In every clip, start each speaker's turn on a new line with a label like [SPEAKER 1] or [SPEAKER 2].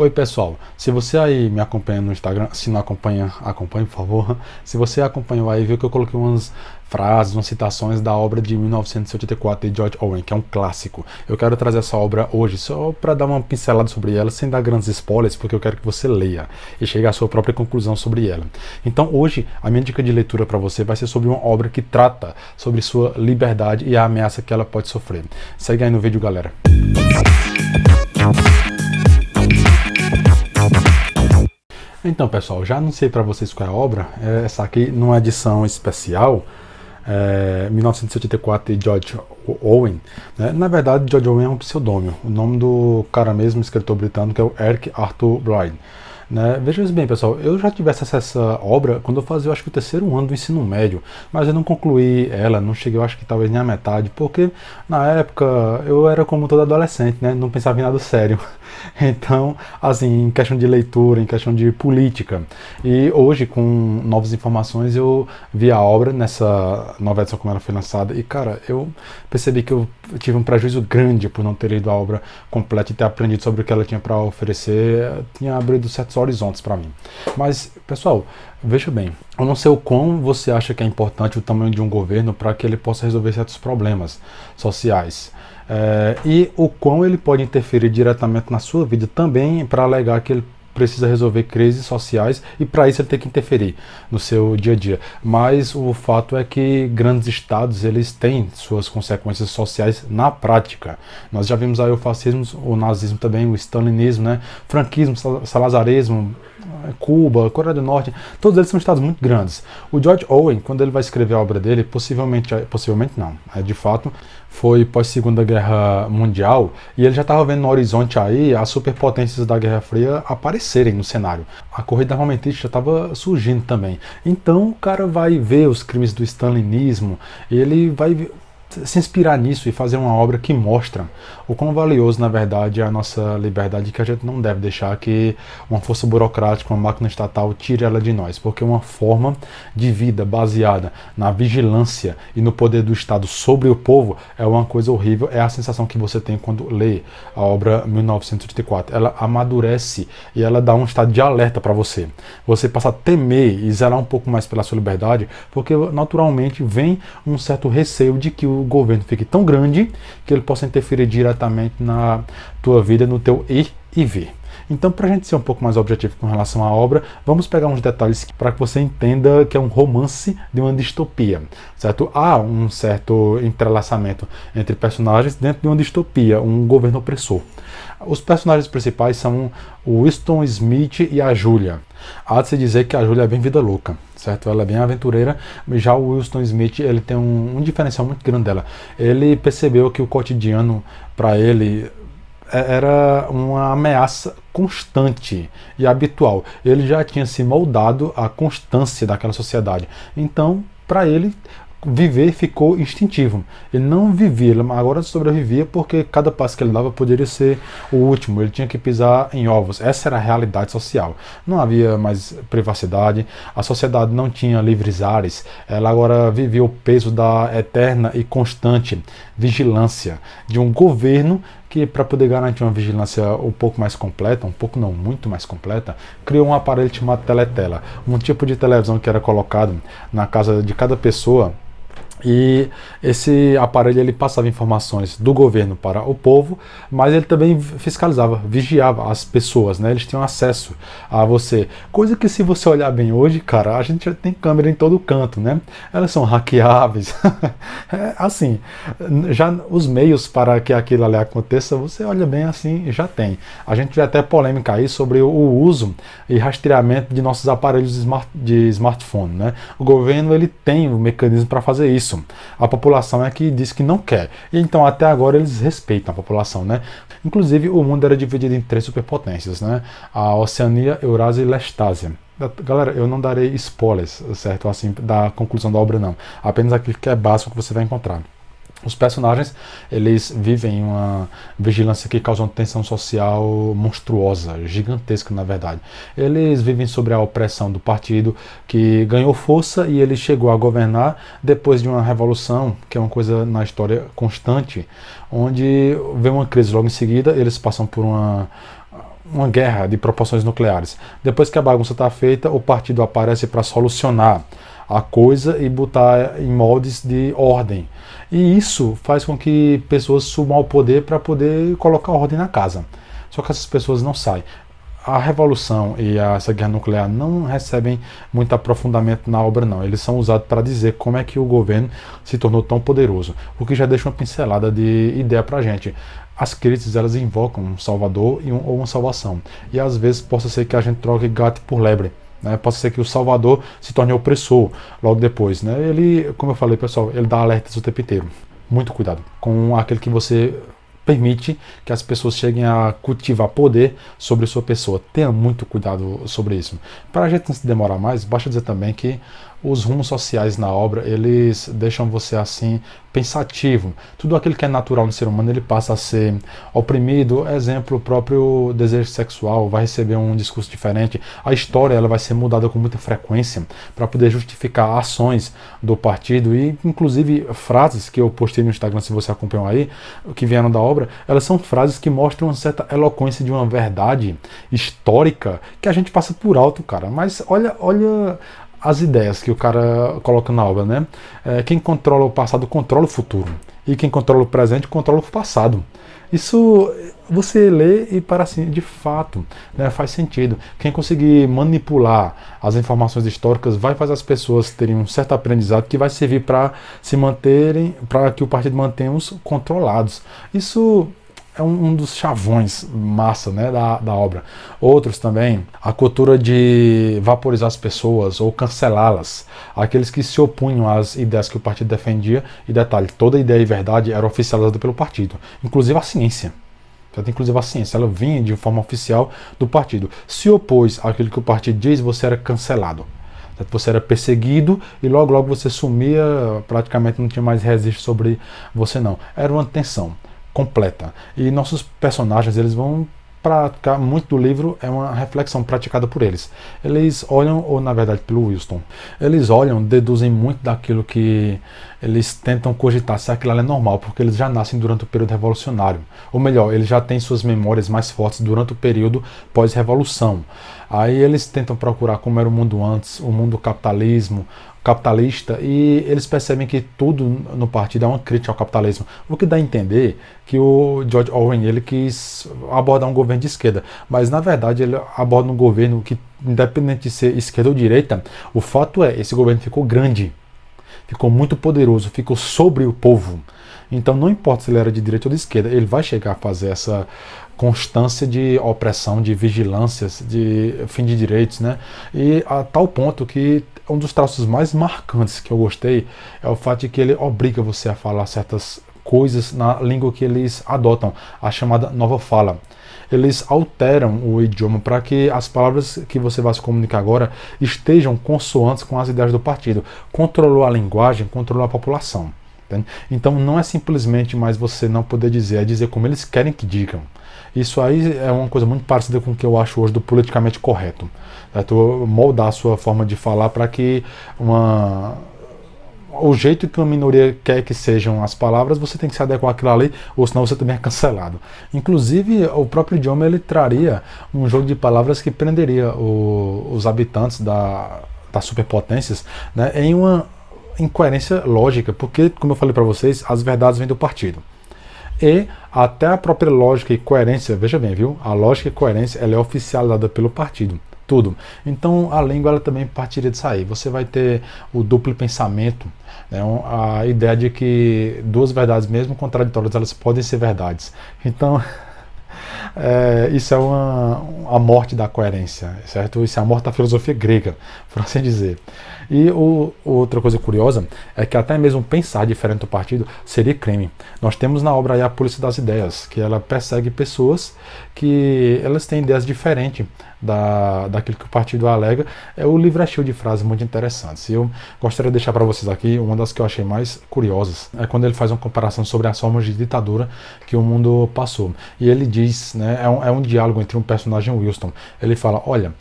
[SPEAKER 1] Oi pessoal, se você aí me acompanha no Instagram, se não acompanha, acompanhe por favor. Se você acompanhou aí, viu que eu coloquei umas frases, umas citações da obra de 1984 de George Orwell, que é um clássico. Eu quero trazer essa obra hoje só para dar uma pincelada sobre ela, sem dar grandes spoilers, porque eu quero que você leia e chegue à sua própria conclusão sobre ela. Então hoje, a minha dica de leitura para você vai ser sobre uma obra que trata sobre sua liberdade e a ameaça que ela pode sofrer. Segue aí no vídeo, galera. Então, pessoal, já anunciei para vocês qual é a obra. Essa aqui, numa edição especial, 1984 de George Orwell. Né? Na verdade, George Orwell é um pseudônimo. O nome do cara mesmo, escritor britânico, é o Eric Arthur Blair. Né? Veja bem, pessoal, eu já tivesse essa obra quando eu fazia, eu acho que o terceiro ano do ensino médio, mas eu não concluí ela, não cheguei, eu acho que talvez nem a metade, porque na época eu era como todo adolescente, né? Não pensava em nada sério. Então, assim, em questão de leitura, em questão de política. E hoje, com novas informações, eu vi a obra nessa nova edição como ela foi lançada, e cara, eu percebi que eu tive um prejuízo grande por não ter lido a obra completa e ter aprendido sobre o que ela tinha para oferecer. Tinha abrido certos horizontes para mim. Mas, pessoal, veja bem, eu não sei o quão você acha que é importante o tamanho de um governo para que ele possa resolver certos problemas sociais. E o quão ele pode interferir diretamente na sua vida também para alegar que ele precisa resolver crises sociais e para isso ele tem que interferir no seu dia a dia. Mas o fato é que grandes estados eles têm suas consequências sociais na prática. Nós já vimos aí o fascismo, o nazismo também, o stalinismo, né? Franquismo, salazarismo, Cuba, Coreia do Norte, todos eles são estados muito grandes. O George Orwell, quando ele vai escrever a obra dele, possivelmente não, de fato, foi pós-Segunda Guerra Mundial, e ele já estava vendo no horizonte aí as superpotências da Guerra Fria aparecerem no cenário. A corrida armamentista já estava surgindo também. Então o cara vai ver os crimes do stalinismo, ele vai se inspirar nisso e fazer uma obra que mostra o quão valioso, na verdade, é a nossa liberdade, que a gente não deve deixar que uma força burocrática, uma máquina estatal tire ela de nós, porque uma forma de vida baseada na vigilância e no poder do Estado sobre o povo é uma coisa horrível. É a sensação que você tem quando lê a obra 1984. Ela amadurece e ela dá um estado de alerta para você. Você passa a temer e zelar um pouco mais pela sua liberdade, porque naturalmente vem um certo receio de que o governo fique tão grande que ele possa interferir diretamente na tua vida, no teu ir e vir. Então, para a gente ser um pouco mais objetivo com relação à obra, vamos pegar uns detalhes para que você entenda que é um romance de uma distopia, certo? Há um certo entrelaçamento entre personagens dentro de uma distopia, um governo opressor. Os personagens principais são o Winston Smith e a Julia. Há de se dizer que a Julia é bem vida louca, certo? Ela é bem aventureira, mas já o Winston Smith ele tem um diferencial muito grande dela. Ele percebeu que o cotidiano para ele era uma ameaça constante e habitual. Ele já tinha se moldado à constância daquela sociedade. Então, para ele, viver ficou instintivo. Ele não vivia, ele agora sobrevivia porque cada passo que ele dava poderia ser o último. Ele tinha que pisar em ovos. Essa era a realidade social. Não havia mais privacidade, a sociedade não tinha livres ares. Ela agora vivia o peso da eterna e constante vigilância de um governo que, para poder garantir uma vigilância um pouco mais completa, um pouco não, muito mais completa, criou um aparelho chamado teletela, um tipo de televisão que era colocado na casa de cada pessoa. E esse aparelho ele passava informações do governo para o povo, mas ele também fiscalizava, vigiava as pessoas, né? Eles tinham acesso a você. Coisa que, se você olhar bem hoje, cara, a gente já tem câmera em todo canto, né? Elas são hackeáveis. Assim, já os meios para que aquilo ali aconteça, você olha bem assim, já tem. A gente vê até polêmica aí sobre o uso e rastreamento de nossos aparelhos de smartphone, né? O governo ele tem um mecanismo para fazer isso. A população é que diz que não quer. E então até agora eles respeitam a população, né? Inclusive o mundo era dividido em 3 superpotências, né? A Oceania, Eurásia e Lestásia. Galera, eu não darei spoilers, certo? Assim, da conclusão da obra não. Apenas aquilo que é básico que você vai encontrar. Os personagens, eles vivem uma vigilância que causa uma tensão social monstruosa, gigantesca na verdade. Eles vivem sobre a opressão do partido que ganhou força e ele chegou a governar depois de uma revolução, que é uma coisa na história constante, onde vem uma crise logo em seguida, eles passam por uma guerra de proporções nucleares. Depois que a bagunça está feita, o partido aparece para solucionar a coisa e botar em moldes de ordem. E isso faz com que pessoas subam ao poder para poder colocar ordem na casa. Só que essas pessoas não saem. A revolução e essa guerra nuclear não recebem muito aprofundamento na obra, não. Eles são usados para dizer como é que o governo se tornou tão poderoso, o que já deixa uma pincelada de ideia para a gente. As críticas, elas invocam um salvador ou uma salvação. E às vezes possa ser que a gente troque gato por lebre. Né? Pode ser que o salvador se torne opressor logo depois. Né? Ele, como eu falei, pessoal, ele dá alertas o tempo inteiro. Muito cuidado com aquele que você permite que as pessoas cheguem a cultivar poder sobre sua pessoa. Tenha muito cuidado sobre isso. Para a gente não se demorar mais, basta dizer também que os rumos sociais na obra, eles deixam você assim pensativo. Tudo aquilo que é natural no ser humano, ele passa a ser oprimido. Exemplo, o próprio desejo sexual vai receber um discurso diferente. A história, ela vai ser mudada com muita frequência para poder justificar ações do partido e inclusive frases que eu postei no Instagram, se você acompanhou aí, que vieram da obra, elas são frases que mostram uma certa eloquência de uma verdade histórica que a gente passa por alto, cara. Mas olha as ideias que o cara coloca na obra, né? Quem controla o passado controla o futuro. E quem controla o presente controla o passado. Isso você lê e para assim, de fato, né, faz sentido. Quem conseguir manipular as informações históricas vai fazer as pessoas terem um certo aprendizado que vai servir para se manterem, para que o partido mantenha-os controlados. Isso é um dos chavões massa, né, da obra. Outros também, a cultura de vaporizar as pessoas ou cancelá-las. Aqueles que se opunham às ideias que o partido defendia. E detalhe, toda ideia e verdade era oficializada pelo partido. Inclusive a ciência. Inclusive a ciência, ela vinha de forma oficial do partido. Se opôs àquilo que o partido diz, você era cancelado. Você era perseguido e logo você sumia, praticamente não tinha mais registro sobre você não. Era uma tensão completa. E nossos personagens, eles vão praticar, muito do livro é uma reflexão praticada por eles. Eles olham, ou na verdade pelo Wilson, eles olham, deduzem muito daquilo que eles tentam cogitar se aquilo é normal, porque eles já nascem durante o período revolucionário. Ou melhor, eles já têm suas memórias mais fortes durante o período pós-revolução. Aí eles tentam procurar como era o mundo antes, o mundo capitalista, e eles percebem que tudo no partido é uma crítica ao capitalismo. O que dá a entender que o George Orwell, ele quis abordar um governo de esquerda, mas na verdade ele aborda um governo que, independente de ser esquerda ou direita, o fato é, esse governo ficou grande, ficou muito poderoso, ficou sobre o povo. Então não importa se ele era de direita ou de esquerda, ele vai chegar a fazer essa constância de opressão, de vigilâncias, de fim de direitos, né? E a tal ponto que um dos traços mais marcantes que eu gostei é o fato de que ele obriga você a falar certas coisas na língua que eles adotam, a chamada nova fala. Eles alteram o idioma para que as palavras que você vai se comunicar agora estejam consoantes com as ideias do partido. Controlou a linguagem, controlou a população. Entende? Então não é simplesmente mais você não poder dizer, é dizer como eles querem que digam. Isso aí é uma coisa muito parecida com o que eu acho hoje do politicamente correto. Certo? Moldar a sua forma de falar para que o jeito que uma minoria quer que sejam as palavras, você tem que se adequar àquilo ali, ou senão você também é cancelado. Inclusive, o próprio idioma, ele traria um jogo de palavras que prenderia os habitantes das superpotências, né, em uma incoerência lógica, porque, como eu falei para vocês, as verdades vêm do partido. E até a própria lógica e coerência, veja bem, viu? A lógica e coerência, ela é oficializada pelo partido. Tudo. Então a língua, ela também partiria disso aí. Você vai ter o duplo pensamento, né? A ideia de que duas verdades, mesmo contraditórias, elas podem ser verdades. Então isso é a morte da coerência, certo? Isso é a morte da filosofia grega, por assim dizer. E outra coisa curiosa é que até mesmo pensar diferente do partido seria crime. Nós temos na obra aí a Polícia das Ideias, que ela persegue pessoas que elas têm ideias diferentes daquilo que o partido alega. O livro é cheio de frases muito interessantes. Eu gostaria de deixar para vocês aqui uma das que eu achei mais curiosas. É quando ele faz uma comparação sobre as formas de ditadura que o mundo passou. E ele diz, né, é um diálogo entre um personagem e o Wilson. Ele fala, olha,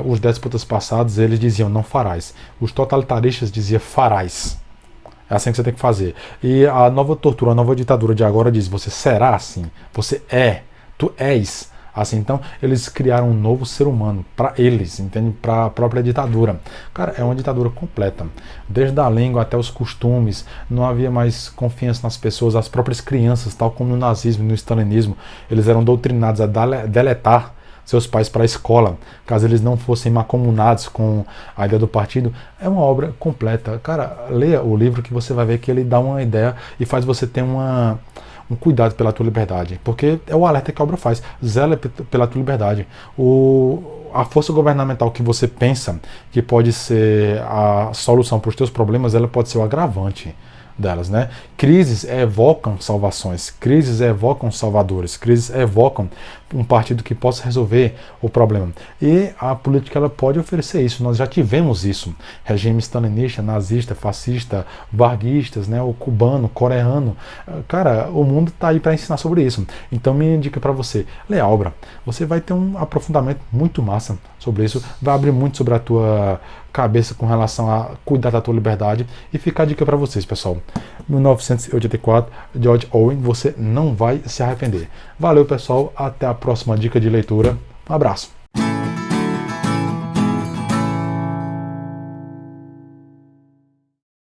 [SPEAKER 1] os déspotas passados, eles diziam não farás. Os totalitaristas diziam farás. É assim que você tem que fazer. E a nova tortura, a nova ditadura de agora diz, você será assim. Você é. Tu és Assim, então, eles criaram um novo ser humano para eles, entende? Para a própria ditadura. Cara, é uma ditadura completa. Desde a língua até os costumes, não havia mais confiança nas pessoas, as próprias crianças, tal como no nazismo, no stalinismo, eles eram doutrinados a deletar seus pais para a escola, caso eles não fossem macomunados com a ideia do partido. É uma obra completa. Cara, leia o livro que você vai ver que ele dá uma ideia e faz você ter um cuidado pela tua liberdade, porque é o alerta que a obra faz, zela pela tua liberdade. A força governamental que você pensa que pode ser a solução para os teus problemas, ela pode ser o agravante delas, né? Crises evocam salvações, crises evocam salvadores, crises evocam um partido que possa resolver o problema. E a política ela pode oferecer isso. Nós já tivemos isso. Regime stalinista, nazista, fascista, varguistas, né? O cubano, coreano. Cara, o mundo está aí para ensinar sobre isso. Então minha dica para você, leia a obra. Você vai ter um aprofundamento muito massa sobre isso, vai abrir muito sobre a tua cabeça com relação a cuidar da tua liberdade. E fica a dica para vocês, pessoal. 1984, George Orwell, você não vai se arrepender. Valeu, pessoal, até a próxima dica de leitura. Um abraço.